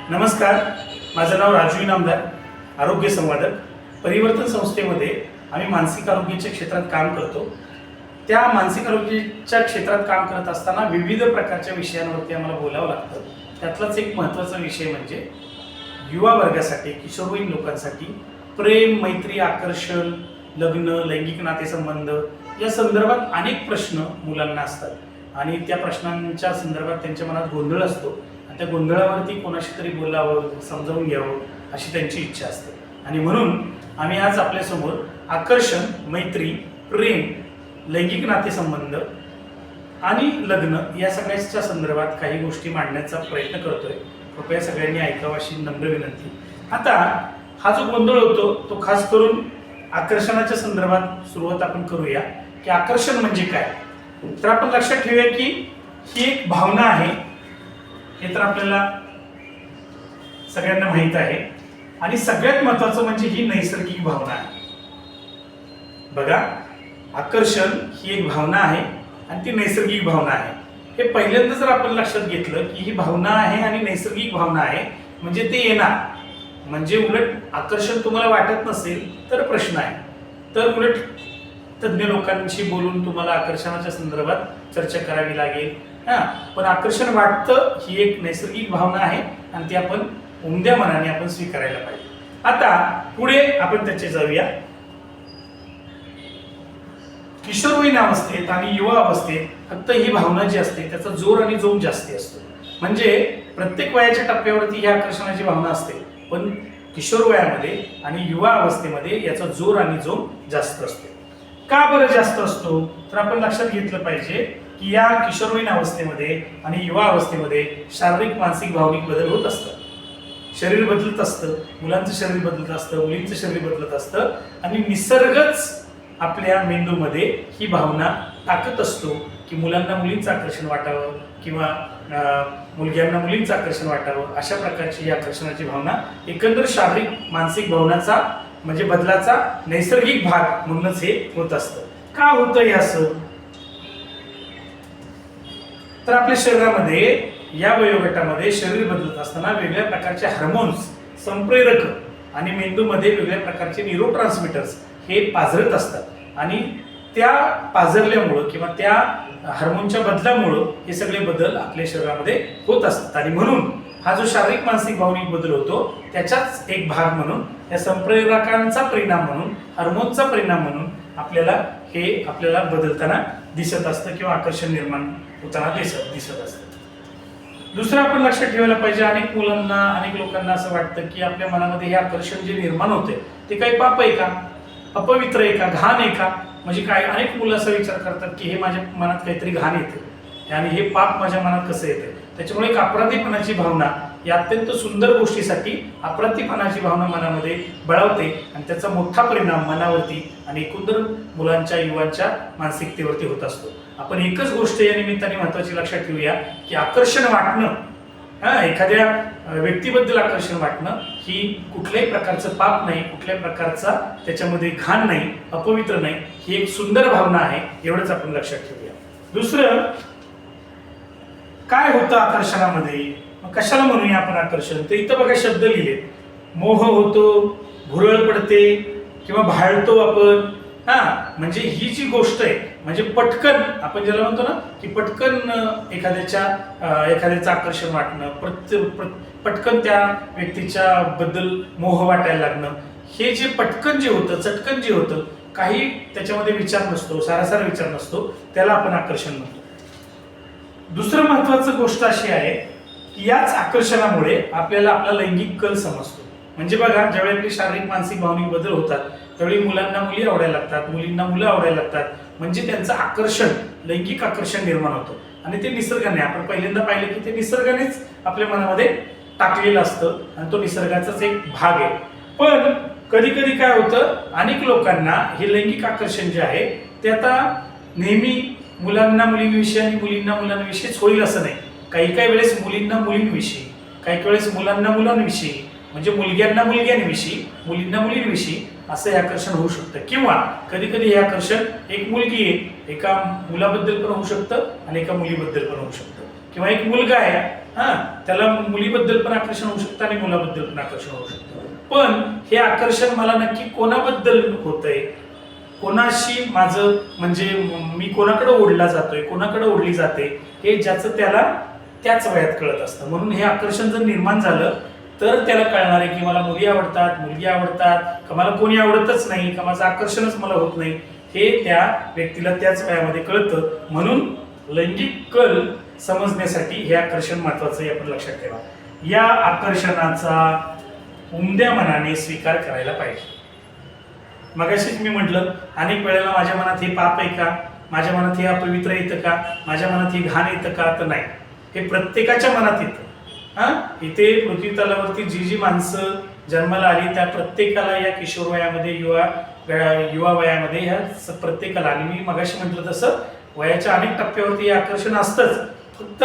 नमस्कार, माझं नाव राजू इनामदार, आरोग्य संवादक. परिवर्तन संस्थेमध्ये आम्ही मानसिक आरोग्याच्या क्षेत्रात काम करतो. त्या मानसिक आरोग्याच्या क्षेत्रात काम करत असताना विविध प्रकारच्या विषयांवरती आम्हाला बोलावं लागतं. त्यातलाच एक महत्त्वाचा विषय म्हणजे युवा वर्गासाठी, किशोरवयीन लोकांसाठी प्रेम, मैत्री, आकर्षण, लग्न, लैंगिक नातेसंबंध या संदर्भात अनेक प्रश्न मुलांना असतात आणि त्या प्रश्नांच्या संदर्भात त्यांच्या मनात गोंधळ असतो. त्या गोंधळावरती कोणाशी तरी बोलावं, समजावून घ्यावं अशी त्यांची इच्छा असते. आणि म्हणून आम्ही आज आपल्यासमोर आकर्षण, मैत्री, प्रेम, लैंगिक नातेसंबंध आणि लग्न या सगळ्याच्या संदर्भात काही गोष्टी मांडण्याचा प्रयत्न करतोय. कृपया सगळ्यांनी ऐकावं अशी नम्र विनंती. आता हा जो गोंधळ होतो तो खास करून आकर्षणाच्या संदर्भात सुरुवात आपण करूया की आकर्षण म्हणजे काय. तर आपण लक्षात ठेवूया की ही एक भावना आहे, हे तर आपल्याला सगळ्यांना माहित आहे. आणि सगळ्यात महत्वाचं म्हणजे ही नैसर्गिक भावना आहे. बघा, आकर्षण ही एक भावना आहे आणि ती नैसर्गिक भावना आहे. हे पहिल्यांदा जर आपण लक्षात घेतलं की ही भावना आहे आणि नैसर्गिक भावना आहे म्हणजे ते येणार. म्हणजे उलट आकर्षण तुम्हाला वाटत नसेल तर प्रश्न आहे, तर उलट तज्ञ लोकांशी बोलून तुम्हाला आकर्षणाच्या संदर्भात चर्चा करावी लागेल. पण आकर्षण वाटतं ही एक नैसर्गिक भावना आहे आणि ती आपण उमद्या मनाने आपण स्वीकारायला पाहिजे. आता पुढे आपण त्याचे जाऊया. किशोरवयीन अवस्थेत आणि युवा अवस्थेत फक्त ही भावना जी असते त्याचा जोर आणि जोम जास्ती असतो. म्हणजे प्रत्येक वयाच्या टप्प्यावरती ही आकर्षणाची भावना असते, पण किशोर वयामध्ये आणि युवा अवस्थेमध्ये याचा जोर आणि जोम जास्त असतो. का बरं जास्त असतो? तर आपण लक्षात घेतलं पाहिजे की या किशोरवयीन अवस्थेमध्ये आणि युवा अवस्थेमध्ये शारीरिक, मानसिक, भावनिक बदल होत असतात. शरीर बदलत असतं, मुलांचं शरीर बदलत असतं, मुलींचं शरीर बदलत असतं आणि निसर्गच आपल्या मेंदूमध्ये ही भावना टाकत असतो की मुलांना मुलींचं आकर्षण वाटावं किंवा मुलग्यांना मुलींचं आकर्षण वाटावं. अशा प्रकारची ही आकर्षणाची भावना एकंदर शारीरिक, मानसिक भावनाचा म्हणजे बदलाचा नैसर्गिक भाग म्हणूनच हे होत असतं. का होतं हे असं? तर आपल्या शरीरामध्ये या वयोगटामध्ये शरीर बदलत असताना वेगळ्या प्रकारचे हार्मोन्स, संप्रेरक आणि मेंदूमध्ये वेगळ्या प्रकारचे न्यूरोट्रान्समीटर्स हे पाझरत असतात आणि त्या पाझरल्यामुळं किंवा त्या हार्मोनच्या बदलामुळं हे सगळे बदल आपल्या शरीरामध्ये होत असतात. आणि म्हणून हा जो शारीरिक, मानसिक, भावनिक बदल होतो त्याचाच एक भाग म्हणून, या संप्रेरकांचा परिणाम म्हणून, हार्मोनचा परिणाम म्हणून आपल्याला बदलताना दिसत असतं किंवा आकर्षण निर्माण होताना दिसत असतं. दुसरं आपण लक्षात ठेवायला पाहिजे, अनेक मुलांना, अनेक लोकांना असं वाटतं की आपल्या मनामध्ये हे आकर्षण जे निर्माण होते ते काही पाप आहे का, अपवित्र आहे का, घाण आहे का. म्हणजे काय, अनेक मुलं असा विचार करतात की हे माझ्या मनात काहीतरी घाण येते आणि हे पाप माझ्या मनात कसं येते. त्याच्यामुळे एक अपराधीपणाची भावना या अत्यंत सुंदर गोष्टीसाठी अपराधीपणाची भावना मनामध्ये बळावते आणि त्याचा मोठा परिणाम मनावरती आणि एकंदर मुलांच्या, युवांच्या मानसिकतेवरती होत असतो. आपण एकच गोष्ट या निमित्ताने महत्वाची लक्षात ठेवूया की आकर्षण वाटणं, एखाद्या व्यक्तीबद्दल आकर्षण वाटणं ही कुठल्याही प्रकारचं पाप नाही, कुठल्याही प्रकारचा त्याच्यामध्ये घाण नाही, अपवित्र नाही. ही एक सुंदर भावना आहे, एवढंच आपण लक्षात ठेवूया. दुसरं काय होतं आकर्षणामध्ये, कशाला म्हणूया आपण आकर्षण? तर इथं बघा शब्द लिहिले, मोह होतो, भुरळ पडते किंवा भाळतो आपण. म्हणजे ही जी गोष्ट आहे म्हणजे पटकन, आपण ज्याला म्हणतो ना की पटकन एखाद्याचं आकर्षण वाटणं, पटकन त्या व्यक्तीच्या बद्दल मोह वाटायला लागणं, हे जे पटकन जे होतं, चटकन जे होतं, काही त्याच्यामध्ये विचार नसतो, सारासार विचार नसतो, त्याला आपण आकर्षण म्हणतो. दुसरं महत्वाचं गोष्ट अशी आहे की याच आकर्षणामुळे आपल्याला आपला लैंगिक कल समजतो. म्हणजे बघा, ज्यावेळी आपली शारीरिक, मानसिक, भावनिक बदल होतात त्यावेळी मुलांना मुली आवडायला लागतात, मुलींना मुलं आवडायला लागतात. म्हणजे त्यांचं आकर्षण, लैंगिक आकर्षण निर्माण होतं आणि ते निसर्गाने, आपण पहिल्यांदा पाहिलं की ते निसर्गानेच आपल्या मनामध्ये टाकलेलं असतं आणि तो निसर्गाचाच एक भाग आहे. पण कधी कधी काय होतं, अनेक लोकांना हे लैंगिक आकर्षण जे आहे ते आता नेहमी मुलांना मुलींविषयी आणि मुलींना मुलांविषयीच होईल असं नाही. काही काही वेळेस मुलींना मुलींविषयी, काही वेळेस मुलांना मुलांविषयी, म्हणजे मुलग्यांना मुलग्यांविषयी, मुलींना मुलींविषयी असं हे आकर्षण होऊ शकतं. किंवा कधी कधी हे आकर्षण एक मुलगी आहे, एका मुलाबद्दल पण होऊ शकतं आणि एका मुलीबद्दल पण होऊ शकतं. किंवा एक मुलगा आहे त्याला मुलीबद्दल पण आकर्षण होऊ शकतं आणि मुलाबद्दल पण आकर्षण होऊ शकतं. पण हे आकर्षण मला नक्की कोणाबद्दल होतंय, कोणाशी माझं म्हणजे मी कोणाकडे ओढला जातोय, कोणाकडे ओढली जाते, हे ज्याचं त्याला त्याच वयात कळत असतं. म्हणून हे आकर्षण जर निर्माण झालं तर त्याला कळणार आहे की मला मुली आवडतात, मुलगी आवडतात, का मला कोणी आवडतच नाही, का माझं आकर्षणच मला होत नाही, हे त्या व्यक्तीला त्याच वयामध्ये कळतं. म्हणून लैंगिक कल समजण्यासाठी हे आकर्षण महत्वाचं आहे, आपण लक्षात ठेवा. या आकर्षणाचा उमद्या मनाने स्वीकार करायला पाहिजे. मगाशीच मी म्हटलं अनेक वेळेला माझ्या मनात हे पाप आहे का, माझ्या मनात हे अपवित्र येतं का, माझ्या मनात हे घाण येतं का, तर नाही, हे प्रत्येकाच्या मनात येतं. इथे पृथ्वी तलावरती जी माणसं जन्माला आली त्या प्रत्येकाला या किशोर वयामध्ये युवा वयामध्ये ह्या प्रत्येकाला, आणि मी मगाशी म्हटलं तसं वयाच्या अनेक टप्प्यावरती हे आकर्षण असतंच, फक्त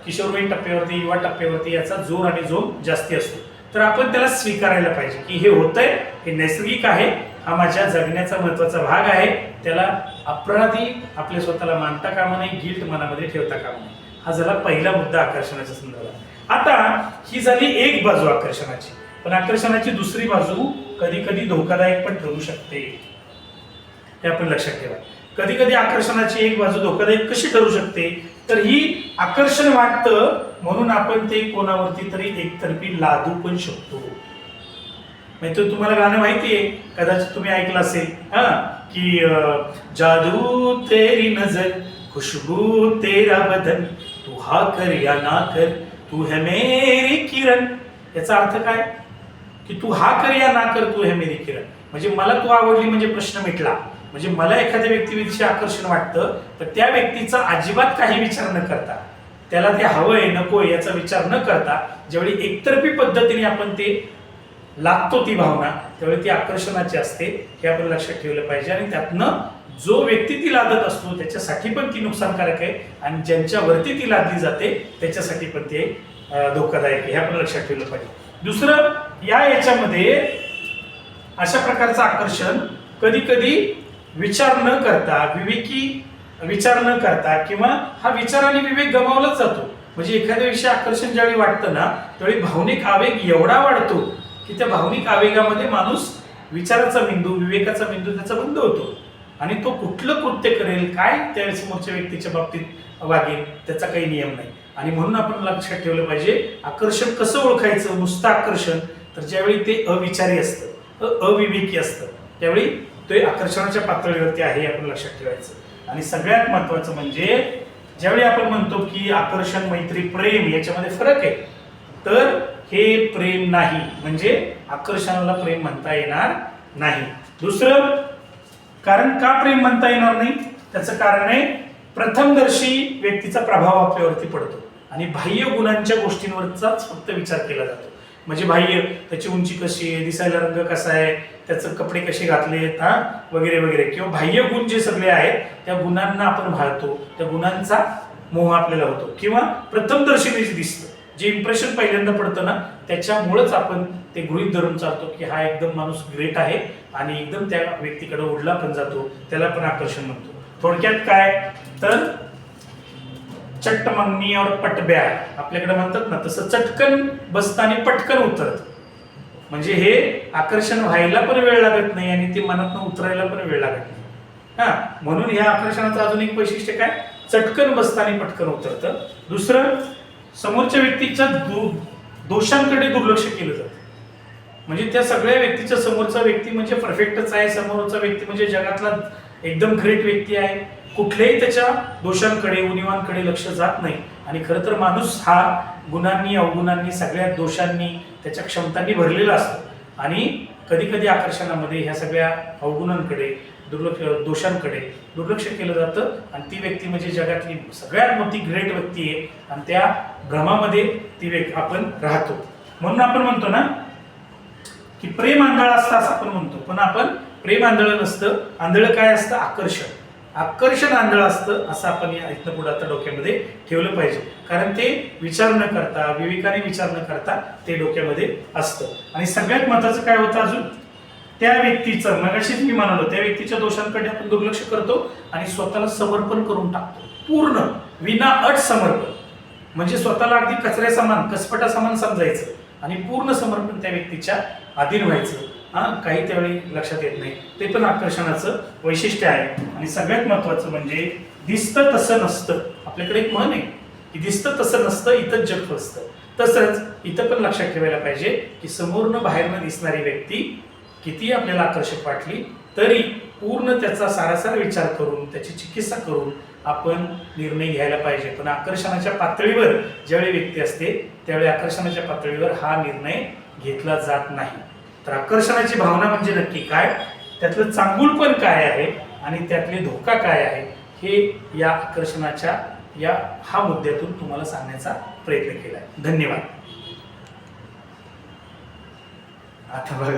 किशोरवयीन टप्प्यावरती, युवा टप्प्यावरती याचा जोर आणि जोम जास्ती असतो. तर आपण त्याला स्वीकारायला पाहिजे की हे होतंय, हे नैसर्गिक आहे, हा माझ्या जगण्याचा महत्वाचा भाग आहे. त्याला अपराधी आपल्या स्वतःला मानता कामा नये, गिल्ट मनामध्ये ठेवता कामा नये. हा झाला पहिला मुद्दा आकर्षणाच्या संदर्भात. आता ही झाली एक बाजू आकर्षणाची, पण आकर्षणाची दुसरी बाजू कधी कधी धोकादायक पण ठरू शकते, हे आपण लक्षात ठेवा. कधी कधी आकर्षणाची एक बाजू धोकादायक कशी ठरू शकते, तर ही आकर्षण वाटतं म्हणून आपण ते कोणावरती तरी एकतर्फी लादू पण शकतो. म्हणजे तुम्हाला गाणं माहितीये, कदाचित तुम्ही ऐकलं असेल की जादू तेरी नजर, खुशबू तेरा बदन, तू हा कर या ना कर, तू है मेरी किरण. याचा अर्थ काय की तू हा कर या ना कर, तू है मेरी किरण. म्हणजे मला तू आवडली म्हणजे प्रश्न मिटला. म्हणजे मला एखाद्या व्यक्तीविषयी आकर्षण वाटतं तर त्या व्यक्तीचा अजिबात काही विचार न करता, त्याला ते हवंय नकोय याचा विचार न करता ज्यावेळी एकतर्फी पद्धतीने आपण ते लागतो ती भावना, त्यावेळी ती आकर्षणाची असते, हे आपण लक्षात ठेवलं पाहिजे. आणि त्यातनं जो व्यक्ती ती लादत असतो त्याच्यासाठी पण ती नुकसानकारक आहे, आणि ज्यांच्यावरती ती लादली जाते त्याच्यासाठी पण ते धोकादायक आहे, हे आपण लक्षात ठेवलं पाहिजे. दुसरं, याच्यामध्ये अशा प्रकारचं आकर्षण कधी कधी विचार न करता, विवेकी विचार न करता, किंवा हा विचार आणि विवेक गमावलाच जातो. म्हणजे एखाद्या विषयी आकर्षण ज्यावेळी वाटतं ना त्यावेळी भावनिक आवेग एवढा वाढतो की त्या भावनिक आवेगामध्ये माणूस विचाराचा बिंदू, विवेकाचा बिंदू त्याचा बंद होतो, आणि तो कुठलं कृत्य करेल, काय त्या समोरच्या व्यक्तीच्या बाबतीत वागेल त्याचा काही नियम नाही. आणि म्हणून आपण लक्षात ठेवलं पाहिजे आकर्षण कसं ओळखायचं. नुसतं आकर्षण तर ज्यावेळी ते अविचारी असतं, अविवेकी असतं, त्यावेळी ते आकर्षणाच्या पातळीवरती आहे, आपण लक्षात ठेवायचं. आणि सगळ्यात महत्वाचं म्हणजे ज्यावेळी आपण म्हणतो की आकर्षण, मैत्री, प्रेम याच्यामध्ये फरक आहे, तर हे प्रेम नाही, म्हणजे आकर्षणाला प्रेम म्हणता येणार नाही. दुसरं कारण का प्रेम म्हणता येणार नाही, त्याचं कारण आहे प्रथमदर्शी व्यक्तीचा प्रभाव आपल्यावरती पडतो आणि बाह्य गुणांच्या गोष्टींवरचाच फक्त विचार केला जातो. म्हणजे बाह्य, त्याची उंची कशी आहे, दिसायला रंग कसा आहे, त्याचं कपडे कसे घातलेत, वगैरे वगैरे, किंवा बाह्य गुण जे सगळे आहेत त्या गुणांना आपण भाळतो, त्या गुणांचा मोह आपल्याला होतो, किंवा प्रथमदर्शीने जे दिसतं, जे इम्प्रेशन पहिल्यांदा पडतं ना त्याच्यामुळेच आपण ते गृहीत धरून चालतो की हा एकदम माणूस ग्रेट आहे, आणि एकदम त्या व्यक्तीकडे ओढला पण जातो, त्याला पण आकर्षण म्हणतो. थोडक्यात काय तर चट्ट मंगनी और पटब्या आपल्याकडे म्हणतात ना, तसं चटकन बसतं आणि पटकन उतरत. म्हणजे हे आकर्षण व्हायला पण वेळ लागत नाही आणि ते मनातून उतरायला पण वेळ लागत नाही. म्हणून ह्या आकर्षणाचं अजून एक वैशिष्ट्य काय, चटकन बसतं आणि पटकन उतरतं. दुसरं, समोरच्या व्यक्तीच्या दोषांकडे दुर्लक्ष केलं जातं. म्हणजे त्या सगळ्या व्यक्तीच्या समोरचा व्यक्ती म्हणजे परफेक्टच आहे, समोरचा व्यक्ती म्हणजे जगातला एकदम ग्रेट व्यक्ती आहे, कुठल्याही त्याच्या दोषांकडे, उणिवांकडे लक्ष जात नाही. आणि खरं तर माणूस हा गुणांनी, अवगुणांनी, सगळ्या दोषांनी, त्याच्या क्षमतांनी भरलेला असतो. आणि कधी कधी आकर्षणामध्ये ह्या सगळ्या अवगुणांकडे, दोषांकडे दुर्लक्ष केलं जातं, आणि ती व्यक्ती म्हणजे जगातली सगळ्यात मोठी ग्रेट व्यक्ती आहे, आणि त्या भ्रमामध्ये ती व्यक्ती आपण राहतो. म्हणून आपण म्हणतो ना की प्रेम आंधळं असतं असं आपण म्हणतो, पण आपण प्रेम आंधळं नसतं. आंधळं काय असतं, आकर्षण. आकर्षण आंधळं असतं असं आपण या इथनं पुढे आता डोक्यामध्ये ठेवलं पाहिजे, कारण ते विचार न करता, विवेकाने विचार न करता ते डोक्यामध्ये असतं. आणि सगळ्यात महत्वाचं काय होतं अजून, त्या व्यक्तीचं, मगाशीच मी म्हणालो, त्या व्यक्तीच्या दोषांकडे आपण दुर्लक्ष करतो आणि स्वतःला समर्पण करून टाकतो, पूर्ण विना अट समर्पण. म्हणजे स्वतःला अगदी कचऱ्या समान कसपटा समान समजायचं आणि पूर्ण समर्पण त्या व्यक्तीच्या अधीन व्हायचं. काही त्यावेळी लक्षात येत नाही, ते पण आकर्षणाचं वैशिष्ट्य आहे. आणि सगळ्यात महत्वाचं म्हणजे दिसतं तसं नसतं. आपल्याकडे एक म्हण आहे की दिसतं तसं नसतं इथं जग फसतं. तसंच इथं पण लक्षात ठेवायला पाहिजे की समोरनं बाहेरनं दिसणारी व्यक्ती किती आपल्याला आकर्षक वाटली तरी पूर्ण त्याचा सारासार विचार करून त्याची चिकित्सा करून आपण निर्णय घ्यायला पाहिजे. पण आकर्षणाच्या पातळीवर ज्यावेळी व्यक्ती असते त्यावेळी आकर्षणाच्या पातळीवर हा निर्णय घेतला जात नाही. तर आकर्षणाची भावना म्हणजे नक्की काय, त्यातलं चांगुलपण काय आहे आणि त्यातले धोका काय आहे हे या आकर्षणाच्या हा मुद्द्यातून तुम्हाला सांगण्याचा प्रयत्न केला. धन्यवाद. आता बघा